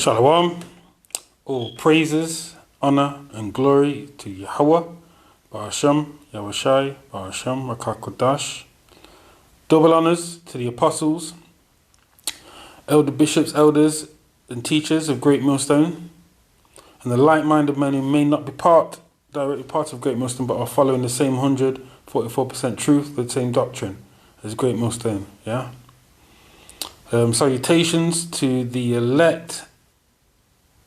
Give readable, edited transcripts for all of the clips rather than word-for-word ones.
Shalom. All praises, honor, and glory to Yahweh, Ba'ashem, Yahushai, Ba'ashem, Rakakodash. Double honors to the apostles, elder bishops, elders, and teachers of Great Millstone, and the like-minded men who may not be directly part of Great Millstone, but are following the same 144% truth, the same doctrine as Great Millstone. Yeah. Salutations to the elect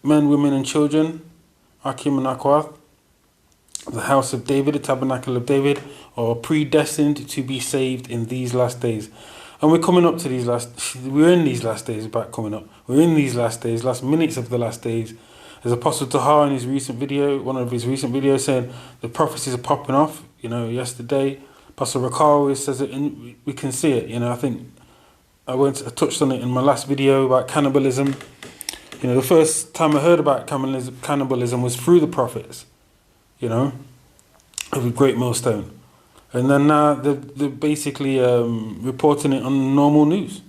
men, women, and children, Akim and Akwath, the house of David, the tabernacle of David, are predestined to be saved in these last days. And we're coming up to we're in these last days, We're in these last days, last minutes of the last days. As Apostle Tahar in his recent video, one of his recent videos, saying the prophecies are popping off. You know, yesterday, Apostle Rakar says it, and we can see it. You know, I think I touched on it in my last video about cannibalism. You know, the first time I heard about cannibalism was through the prophets, you know, of a Great Millstone. And then now they're basically reporting it on normal news.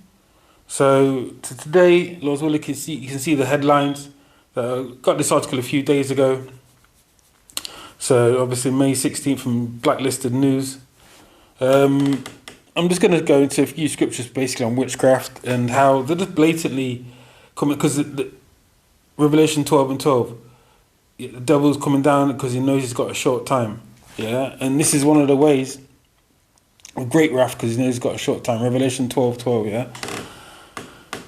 So today, Lord's will, you can see the headlines. Got this article a few days ago. So obviously May 16th from Blacklisted News. I'm just going to go into a few scriptures basically on witchcraft and how they're just blatantly coming, because Revelation 12 and 12, the devil's coming down because he knows he's got a short time. Yeah, and this is one of the ways of great wrath, because he knows he's got a short time. Revelation 12:12. Yeah,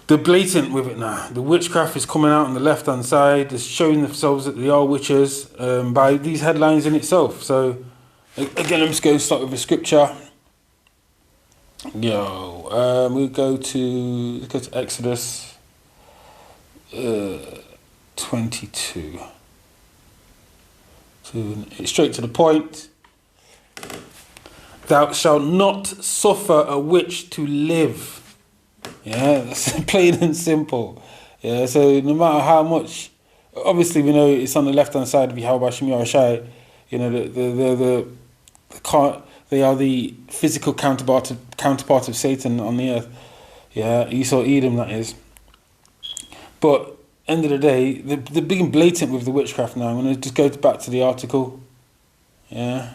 they're blatant with it now. The witchcraft is coming out on the left-hand side. They're showing themselves that they are witches by these headlines in itself. So again, I'm just going to start with a scripture. We go to Exodus 22. Straight to the point. Thou shalt not suffer a witch to live. Yeah, that's plain and simple. Yeah, so no matter how much, obviously we know it's on the left-hand side of Yahweh Shem Yahushai. You know, they are the physical counterpart of Satan on the earth. Yeah, Esau, Edom, that is. But end of the day, they're being blatant with the witchcraft now. I'm going to just go back to the article. Yeah.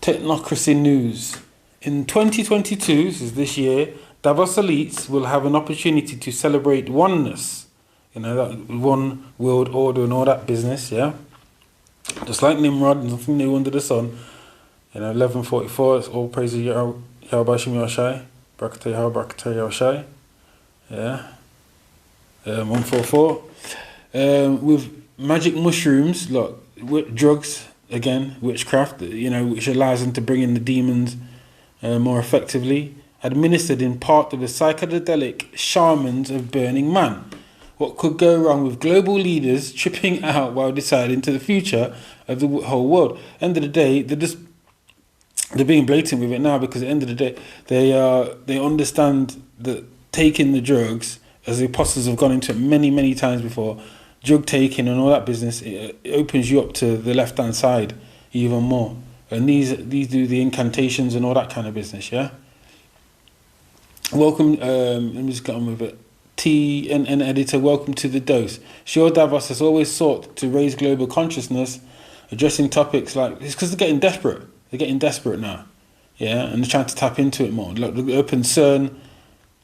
Technocracy news. In 2022, this is this year, Davos elites will have an opportunity to celebrate oneness. You know, that one world order and all that business, yeah? Just like Nimrod, nothing new under the sun. You know, 1144, it's all praise of Yahweh Shem Yahushai. Barakatah Yahweh, Barakatah Yahushai. Yeah. 144. With magic mushrooms, look, drugs, again, witchcraft, you know, which allows them to bring in the demons more effectively, administered in part of the psychedelic shamans of Burning Man. What could go wrong with global leaders tripping out while deciding to the future of the whole world? End of the day, they're being blatant with it now, because at the end of the day, they understand that taking the drugs, as the apostles have gone into it many times before, drug taking and all that business, it opens you up to the left-hand side even more. And these do the incantations and all that kind of business, yeah? Welcome, let me just get on with it. TNN editor, welcome to the dose. Sure, Davos has always sought to raise global consciousness, addressing topics like, it's because they're getting desperate. They're getting desperate now, yeah? And they're trying to tap into it more. Look, the open CERN,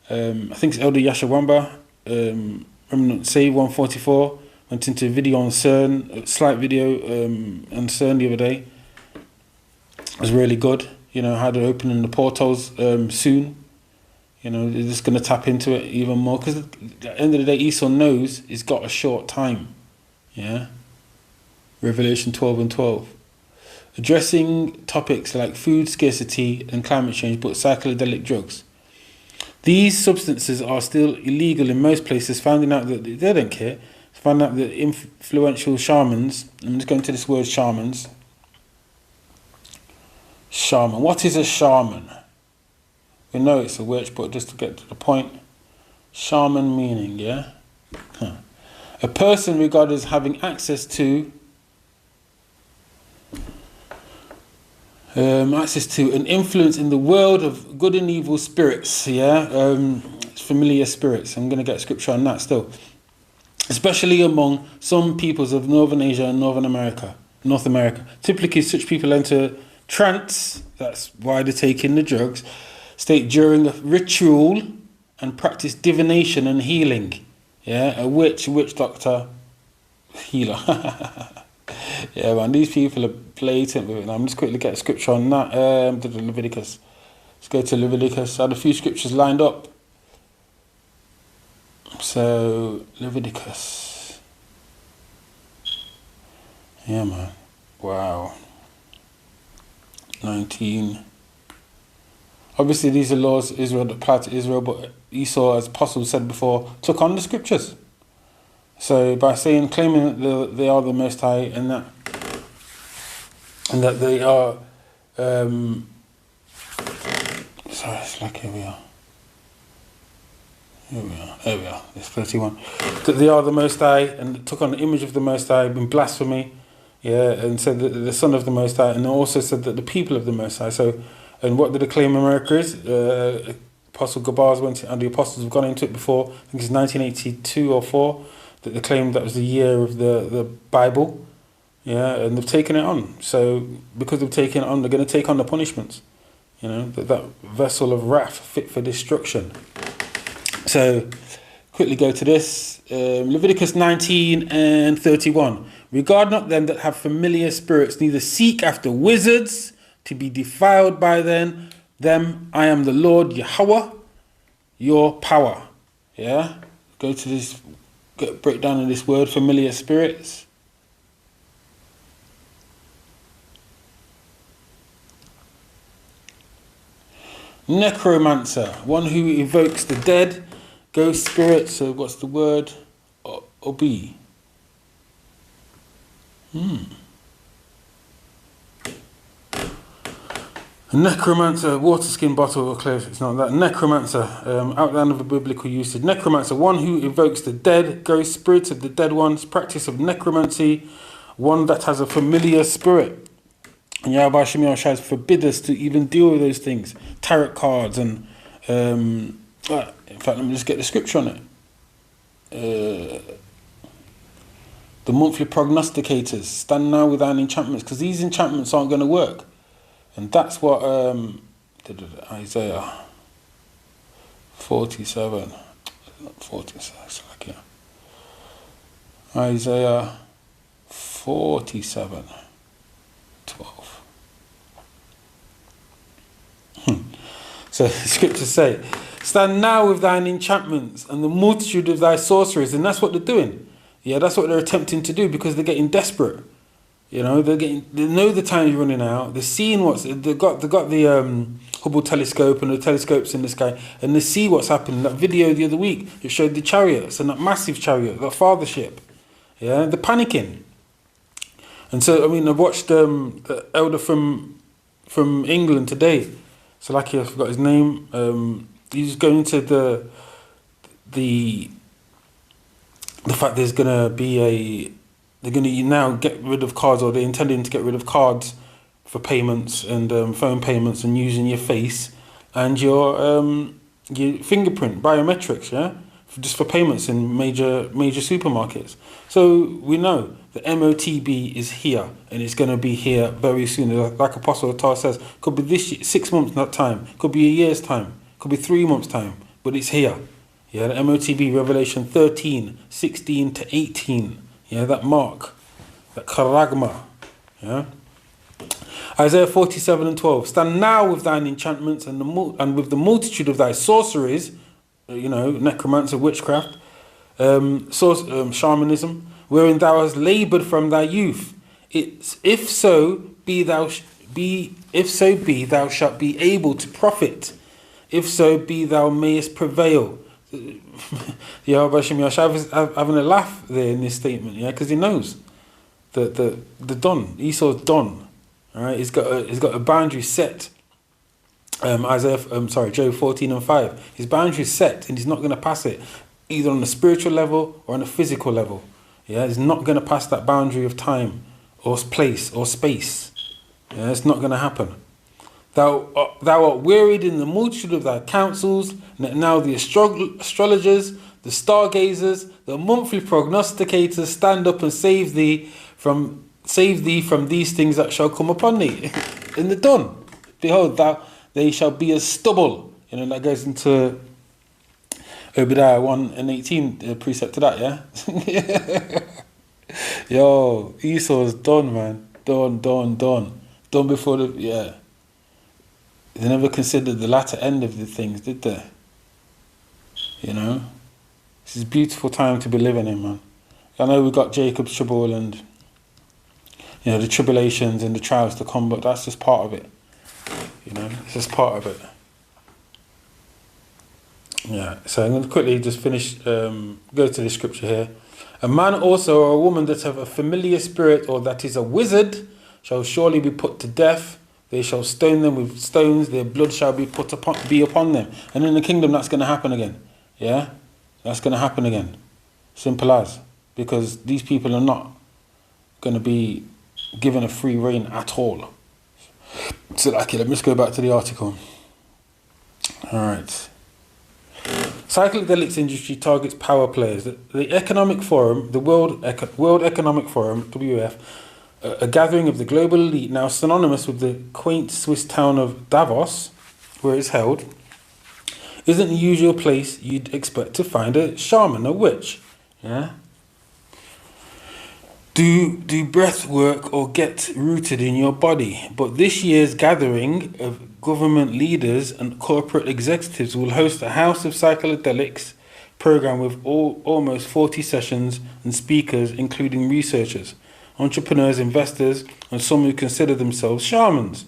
I think it's Elder Yashawamba, Remnant Save 144, went into a video on CERN, a slight video on CERN the other day. It was really good, you know, how they're opening the portals soon. You know, they're just going to tap into it even more, because at the end of the day, Esau knows he's got a short time, yeah? Revelation 12 and 12. Addressing topics like food scarcity and climate change, but psychedelic drugs. These substances are still illegal in most places, finding out that they don't care. Finding out that influential shamans, I'm just going to this word shamans. Shaman. What is a shaman? We know it's a witch, but just to get to the point. Shaman meaning, yeah? A person regarded as having access to Access to an influence in the world of good and evil spirits. Yeah, familiar spirits. I'm going to get scripture on that still. Especially among some peoples of Northern Asia and North America. Typically, such people enter trance. That's why they're taking the drugs. State during a ritual and practice divination and healing. Yeah, a witch doctor, healer. Yeah, man, these people are blatant with it. I'm just quickly get a scripture on that. Leviticus. Let's go to Leviticus. I had a few scriptures lined up. So, Leviticus. Yeah, man. Wow. 19. Obviously, these are laws Israel that apply to Israel, but Esau, as Apostle said before, took on the scriptures. So, by claiming that they are the Most High, and that they are, sorry, it's like here we are. There we are. It's 31. That they are the Most High, and took on the image of the Most High, in blasphemy, yeah, and said that the Son of the Most High, and also said that the people of the Most High. So, and what did they claim America is? Apostle Gabars went, and the apostles have gone into it before. I think it's 1982 or 4 that they claimed that was the year of the Bible, yeah, and they've taken it on. So, because they've taken it on, they're going to take on the punishments. You know, that vessel of wrath fit for destruction. So, quickly go to this. Leviticus 19 and 31. Regard not them that have familiar spirits, neither seek after wizards to be defiled by them. I am the Lord Yahweh, your power. Yeah? Go to this, break down of this word, familiar spirits. Necromancer, one who evokes the dead. Ghost spirit, so what's the word? Obi. A necromancer, water skin bottle or clothes, it's not that. Necromancer, outline of a biblical usage. Necromancer, one who evokes the dead, ghost spirits of the dead ones, practice of necromancy, one that has a familiar spirit. And Yahweh Shemiah has forbid us to even deal with those things. Tarot cards and in fact, let me just get the scripture on it. The monthly prognosticators, stand now with thine enchantments, because these enchantments aren't going to work. And that's what Isaiah 47, 46, like, yeah. Isaiah 47, 12. So the scriptures say, stand now with thine enchantments and the multitude of thy sorceries. And that's what they're doing. Yeah, that's what they're attempting to do, because they're getting desperate. You know, they know the time's running out. They're seeing they've got the Hubble telescope and the telescopes in the sky, and they see what's happening. That video the other week, it showed the chariots and that massive chariot, that father ship. Yeah, they're panicking. And so, I mean, I watched the elder from England today. So, like, I forgot his name. He's going into the fact there's going to be they're going to now get rid of cards, or they're intending to get rid of cards for payments and phone payments, and using your face and your fingerprint, biometrics, yeah, just for payments in major supermarkets. So we know the MOTB is here, and it's going to be here very soon. Like Apostle Tar says, could be this year, 6 months not time, could be a year's time, could be 3 months time, but it's here. Yeah, the MOTB, Revelation 13, 16 to 18. Yeah, that mark, that charagma. Yeah. Isaiah 47 and 12. Stand now with thine enchantments and with the multitude of thy sorceries, you know, necromancy, witchcraft, shamanism, wherein thou hast laboured from thy youth. If so be thou shalt be able to profit. If so be thou mayest prevail. Yahweh Shemiah is having a laugh there in this statement, yeah, because he knows the Don, Esau's Don, all right, he's got a boundary set. Job 14 and 5. His boundary is set, and he's not going to pass it, either on a spiritual level or on a physical level. Yeah, he's not going to pass that boundary of time or place or space. Yeah, it's not going to happen. Thou art wearied in the multitude of thy counsels. Now the astrologers, the stargazers, the monthly prognosticators stand up and save thee from these things that shall come upon thee. In the done, behold, they shall be as stubble. You know, that goes into Obadiah 1:18, the precept to that, yeah? Yo, Esau's done, man. Done before the, yeah. They never considered the latter end of the things, did they? You know? This is a beautiful time to be living in, man. I know we've got Jacob's trouble and, you know, the tribulations and the trials to come, but that's just part of it. You know, it's just part of it. Yeah, so I'm going to quickly just finish, go to the scripture here. A man also or a woman that have a familiar spirit or that is a wizard shall surely be put to death. They shall stone them with stones, their blood shall be upon them. And in the kingdom that's going to happen again. Yeah? That's going to happen again. Simple as. Because these people are not going to be given a free reign at all. So okay, let me just go back to the article. Alright. Psychedelics industry targets power players. The Economic Forum, the World Economic Forum, WEF, a gathering of the global elite, now synonymous with the quaint Swiss town of Davos, where it's held, isn't the usual place you'd expect to find a shaman, a witch. Yeah. Do breath work or get rooted in your body. But this year's gathering of government leaders and corporate executives will host a House of Psychedelics program with almost 40 sessions and speakers, including researchers, entrepreneurs, investors, and some who consider themselves shamans.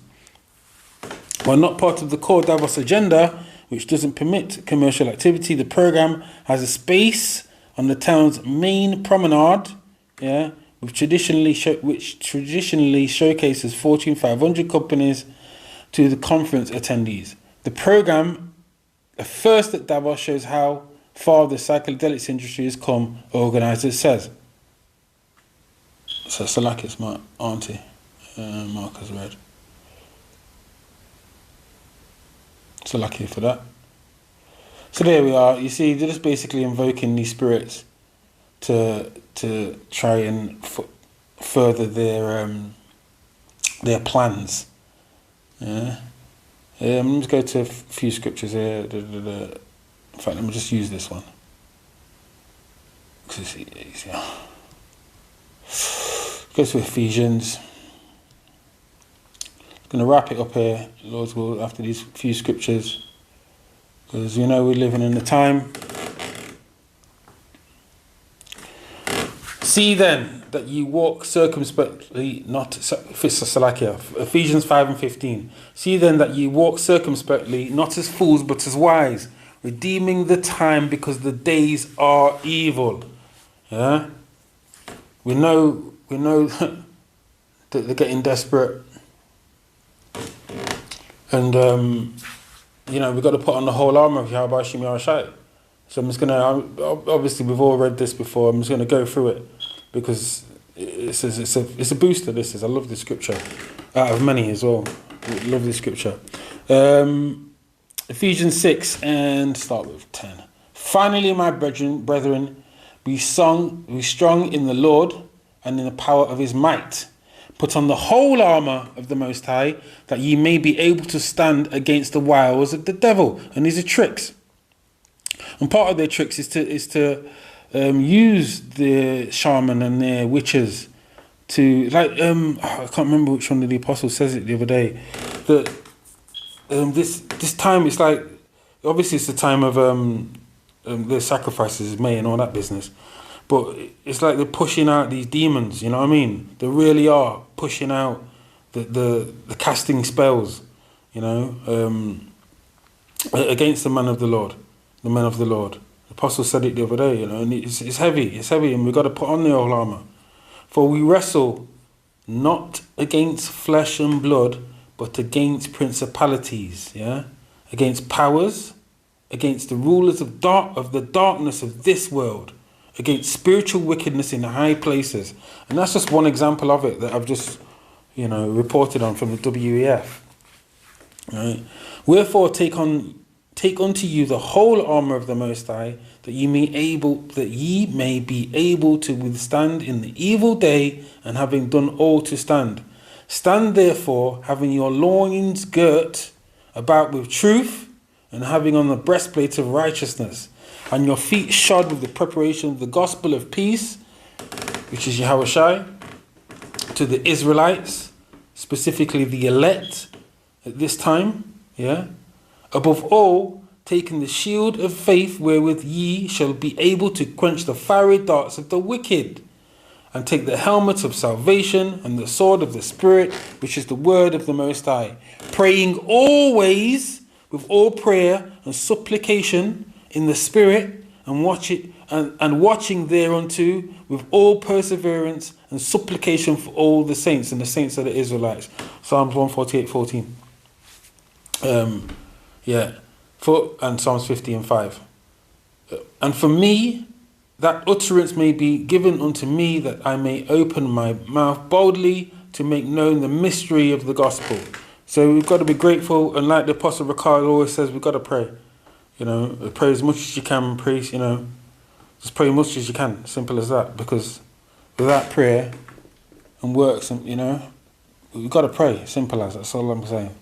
While not part of the core Davos agenda, which doesn't permit commercial activity, the program has a space on the town's main promenade, yeah, which traditionally showcases Fortune 500 companies to the conference attendees. The program, a first at Davos, shows how far the psychedelics industry has come, organizer says. So Salakis, my auntie, Marcus read. So lucky for that. So there we are. You see, they're just basically invoking these spirits to try and further their plans. Yeah. Let's go to a few scriptures here. In fact, let me just use this one because it's easier. Go to Ephesians. I'm going to wrap it up here, Lord's will, after these few scriptures, because you know we're living in a time. See then that you walk circumspectly, Ephesians 5:15. See then that you walk circumspectly, not as fools but as wise, redeeming the time because the days are evil. Yeah, we know that they're getting desperate, and you know we've got to put on the whole armor of Yahweh Shem Yahushai. So I'm just gonna, obviously we've all read this before. I'm just gonna go through it because it's a booster. This is, I love this scripture out of many as well. I love this scripture. Ephesians 6 and start with 10. Finally, my brethren, be strong in the Lord and in the power of his might. Put on the whole armour of the Most High, that ye may be able to stand against the wiles of the devil. And these are tricks. And part of their tricks is to use the shaman and their witches to, like, I can't remember which one of the apostles says it the other day, that this time it's like, obviously it's the time of the sacrifices is made and all that business, but it's like they're pushing out these demons, you know what I mean? They really are pushing out the casting spells, you know, against the men of the Lord. The men of the Lord. The apostle said it the other day, you know, and it's heavy, and we've got to put on the whole armour. For we wrestle not against flesh and blood, but against principalities, yeah? Against powers, against the rulers of the darkness of this world, against spiritual wickedness in high places. And that's just one example of it that I've just, you know, reported on from the WEF. Right? Wherefore take unto you the whole armor of the Most High, that ye may be able to withstand in the evil day, and having done all to stand. Stand therefore, having your loins girt about with truth, and having on the breastplate of righteousness, and your feet shod with the preparation of the gospel of peace, which is Yahushai, to the Israelites, specifically the elect at this time, yeah. Above all, taking the shield of faith, wherewith ye shall be able to quench the fiery darts of the wicked, and take the helmet of salvation and the sword of the Spirit, which is the word of the Most High, praying always with all prayer and supplication in the Spirit, and watching thereunto with all perseverance and supplication for all the saints, and the saints are the Israelites. Psalms 148:14. And Psalms 50 and 5. And for me, that utterance may be given unto me, that I may open my mouth boldly to make known the mystery of the gospel. So we've got to be grateful, and like the Apostle Ricard always says, we've got to pray. You know, pray as much as you can, pray, you know, just pray as much as you can, simple as that, because without prayer and works, and you know, we've got to pray, simple as, that's all I'm saying.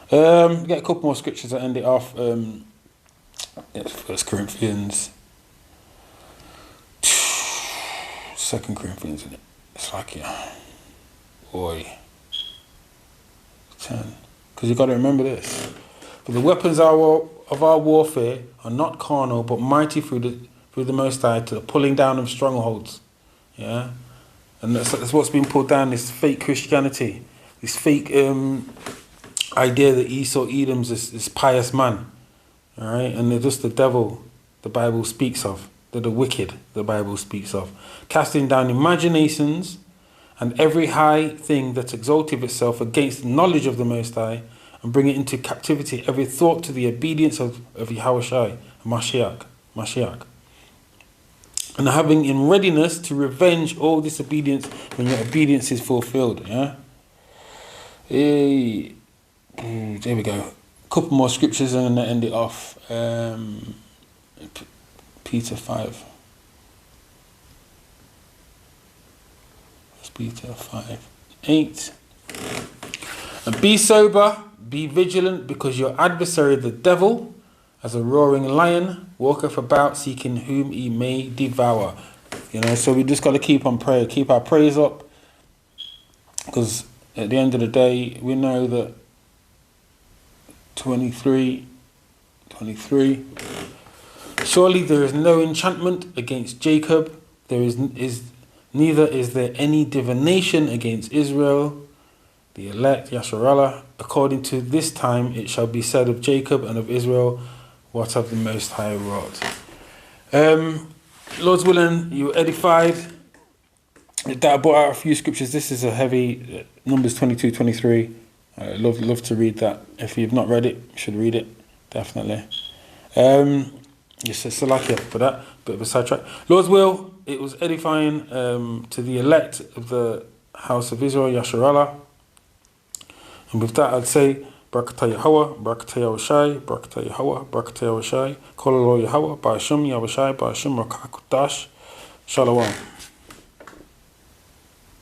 Get a couple more scriptures to end it off. It's 1 Corinthians, 2 Corinthians, isn't it? It's like, yeah, boy, 10. Because you've got to remember this. For the weapons of our warfare are not carnal, but mighty through the Most High, to the pulling down of strongholds. Yeah? And that's what's been pulled down, this fake Christianity, this fake idea that Esau Edom's this pious man. Alright? And they're just the devil the Bible speaks of. They're the wicked the Bible speaks of. Casting down imaginations and every high thing that exalteth itself against the knowledge of the Most High, and bring it into captivity every thought to the obedience of Yahushai, Mashiach. And having in readiness to revenge all disobedience when your obedience is fulfilled. Yeah? There we go. A couple more scriptures and then end it off. Peter 5. Peter 5:8. And be sober, be vigilant, because your adversary the devil, as a roaring lion, walketh about seeking whom he may devour. You know, so we just got to keep on praying, keep our prayers up, because at the end of the day, we know that 23. Surely there is no enchantment against Jacob. Neither is there any divination against Israel, the elect, Yasharallah. According to this time it shall be said of Jacob and of Israel, what have the Most High wrought. Lord's willing, you were edified. That I brought out a few scriptures. This is a heavy, Numbers 22, 23. I love to read that. If you've not read it, you should read it, definitely. Yes, Salakia for that, bit of a sidetrack. Lord's will, it was edifying to the elect of the house of Israel, Yasharallah. And with that, I'd say, Barakatah Yahweh, Barakatah Yahushai, Barakatah Yahweh, Barakatah Yahushai, Kololo Yahweh, Ba'ashum Yahushai, Ba'ashum Rakakudash, Shalom.